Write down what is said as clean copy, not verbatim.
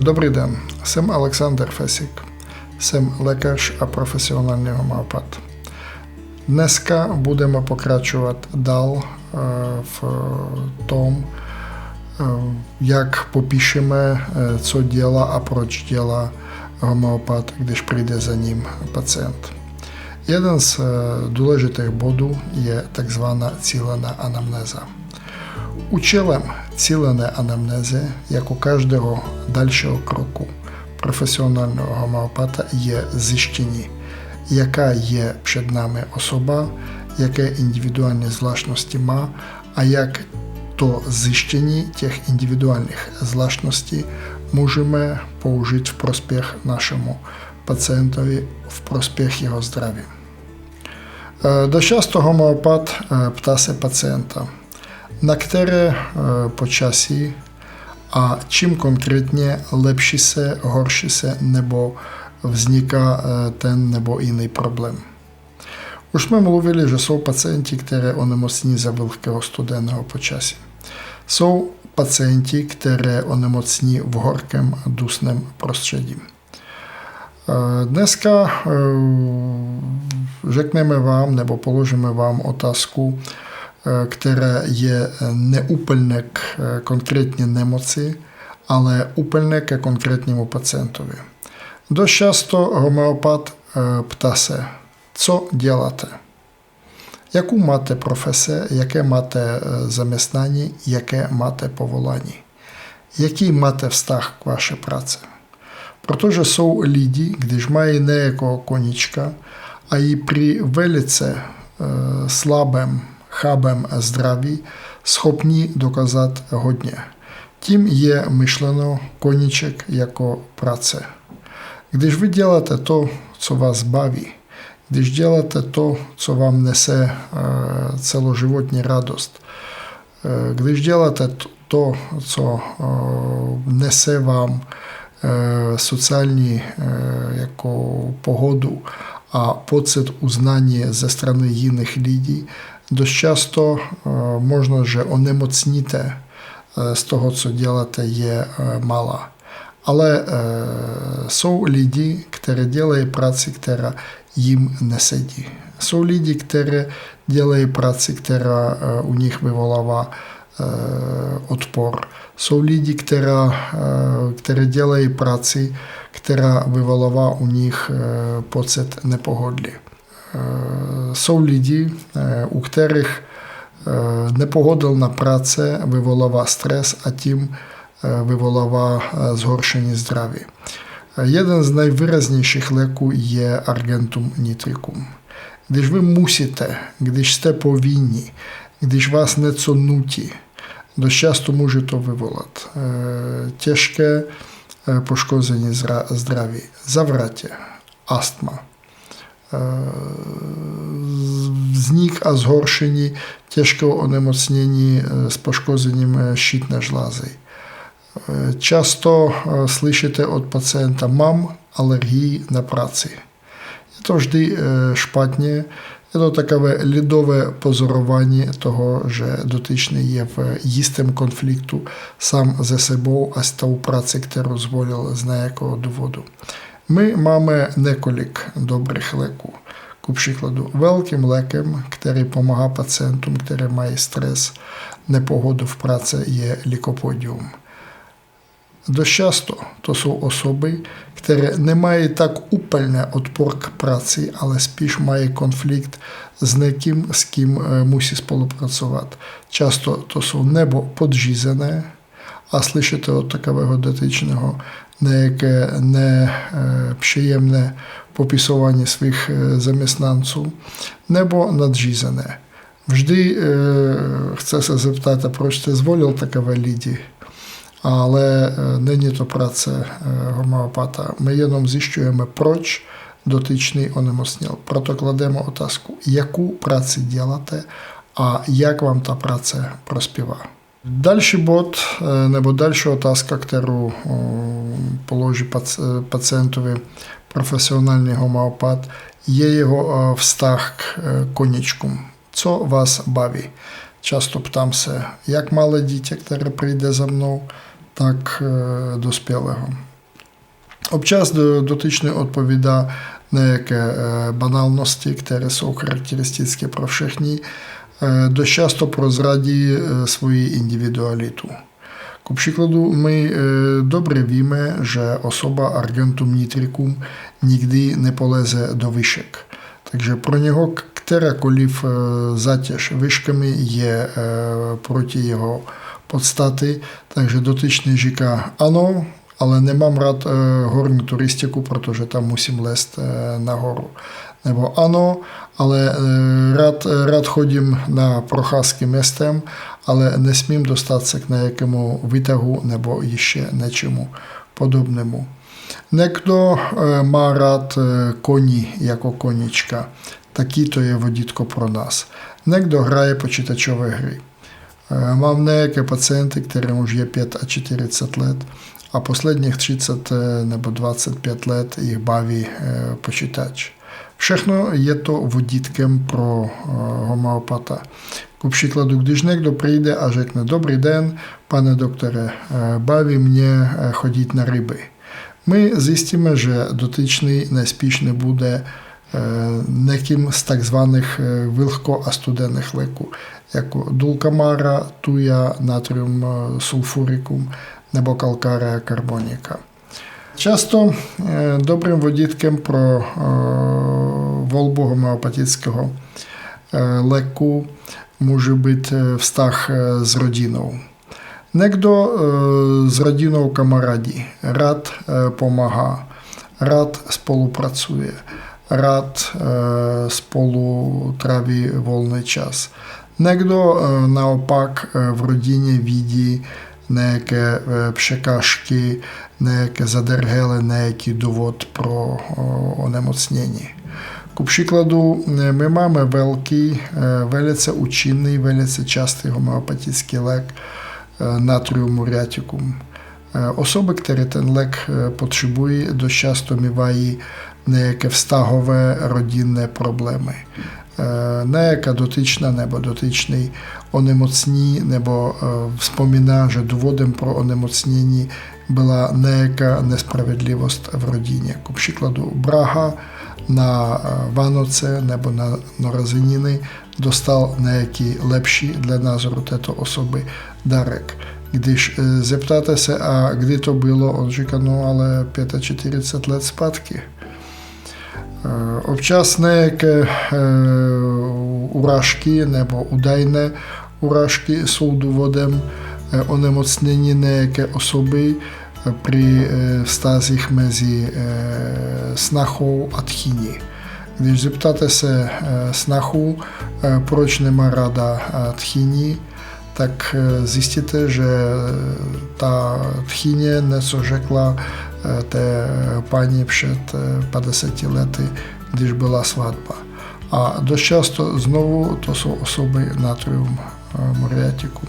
Добрий день, jsem Олександр Фесік. Jsem lékař a profesionální homeopat. Dneska budeme pokračovat dál v tom, jak popíšeme, co dělá a proč dělá homeopat, když přijde za ním pacient. Jeden z důležitých bodů je takzvaná cílená anamnéza. Účelem cílené anamnézy, jako každého dalšího kroku profesionálního homeopata, je zjištění, jaká je před námi osoba, jaké individuální zvláštnosti má a jak to zjištění těch individuálních zvláštností můžeme použít v prospěch našemu pacientovi, v prospěch jeho zdraví. Dost často homeopat ptá se pacienta, na které počasí a čím konkrétně lepší se, horší se nebo vzniká ten nebo jiný problém. Už jsme mluvili, že jsou pacienti, které onemocní za velkého studeného počasí. Jsou pacienti, které onemocní v horkém dusném prostředí. Dneska řekneme vám nebo položíme vám otázku, která je neúplně k konkrétní nemoci, ale úplně ke konkrétnímu pacientovi. Dost často homeopat ptá se, co děláte, jakou máte profese, jaké máte zaměstnání, jaké máte povolání, jaký máte vztah k vaší práci. Protože jsou lidi, když mají nějakého koníčka a i při velice slabém, chabém zdraví schopni dokázat hodně. Tím je myšleno koníček jako práce. Když vy děláte to, co vás baví, když děláte to, co vám nese celoživotní radost, když děláte to, co nese vám sociální jako pohodu a pocit uznání ze strany jiných lidí, dost často možno, že onemocníte z toho, co děláte, je malá. Ale jsou lidi, kteří dělají práci, která jim nesedí. Jsou lidi, kteří dělají práci, která u nich vyvolává odpor. Jsou lidi, kteří dělají práci, která vyvolává u nich pocit nepohodlí. Jsou lidi, u kterých nepohodlná práce vyvolává stres a tím vyvolává zhoršení zdraví. Jeden z nejvýraznějších léků je argentum nitricum. Když vy musíte, když jste povinni, když vás něco nutí, dost často může to vyvolat těžké poškození zdraví, zavratě, astma, vznik a zhoršení těžkého onemocnění s poškozením štítné žlázy. Často slyšíte od pacienta, mám alergii na práci. Je to vždy špatně, je to takové lidové pozorování toho, že dotyčný je v jistém konfliktu sám se sebou a s tou prací, kterou zvolil z nějakého důvodu. My máme několik dobrých léků. Ku příkladu velkým lékem, který pomáhá pacientům, kteří mají stres, nepohodu v práci, je Lycopodium. Dost často to jsou osoby, které nemají tak úplně odpor k práci, ale spíš mají konflikt s někým, s kým musí spolupracovat. Často to jsou nebo podřízené a slyšíte od takového dotyčného nějaké nepříjemné popisování svých zaměstnanců, nebo nadřízené. Vždy chce se zeptat, a proč jste zvolil takové lidi, ale není to práce homeopata. My jenom zjišťujeme, proč dotyčný onemocněl. Proto klademe otázku, jakou práci děláte a jak vám ta práce prospívá. Další bod nebo další otázka, kterou položí pacientovi profesionální homeopat, je jeho vztah k koníčkům. Co vás baví? Často ptám se, jak malé dítě, které přijde za mnou, tak dospělého. Občas dotyčný odpovídá nějaké banálnosti, které jsou charakteristické pro všechny, dost často prozradí svoji individualitu. Ku příkladu, my dobře víme, že osoba argentum nitricum nikdy nepoleze do výšek. Takže pro něho kterákoliv zátěž výškami je proti jeho podstaty, takže dotyčný říká ano, ale nemám rád horní turistiku, protože tam musím lézt nahoru. Nebo ano, ale rád chodím na procházky městem, ale nesmím dostat se k nějakému výtahu nebo ještě něčemu podobnému. Někdo má rád koní jako konička, taky to je vodítko pro nás. Někdo hraje počítačové hry. Mám nějaké pacienty, kterým už je 45 let a posledních 30 nebo 25 let jich baví počítač. Všechno je to vodítkem pro homeopata. Ku příkladu, když někdo přijde a řekne dobrý den, pane doktore, baví mě chodit na ryby. My zjistíme, že dotyčný nejspíš nebude někým z takzvaných vlhko a studených léků, jako dulcamara, tuja, natrium sulfuricum nebo calcarea carbonica. Často dobrým vodítkem pro volbu homeopatického léku může být vztah s rodinou. Někdo s rodinou kamarádí, rád pomáhá, rád spolupracuje, rád spolu tráví volný čas. Někdo naopak v rodině vidí nějaké překážky, nějaké zadrhele, nějaký důvod pro onemocnění. Ku příkladu, my máme velký, velice účinný, velice častý homeopatický lék natrium muriaticum. Osoby, které ten lék potřebují, dost často mívají nějaké vztahové rodinné problémy. Nějaká dotyčná nebo dotyčný onemocní nebo vzpomíná, že důvodem pro onemocnění byla nějaká nespravedlivost v rodině. Ku příkladu, brácha na Vánoce nebo na narozeniny dostal nějaký lepší dle názoru této osoby dárek. Když zeptáte se, a kdy to bylo, on říká, no ale 45 let zpátky. Občas nějaké urážky nebo údajné urážky jsou důvodem onemocnění nějaké osoby při vztazích mezi snachou a tchýní. Když zeptáte se snachu, proč nemá ráda tchýní, tak zjistíte, že ta tchýně něco řekla té paní před 50 lety, když byla svatba. A dost často znovu to jsou osoby natrium muriaticum.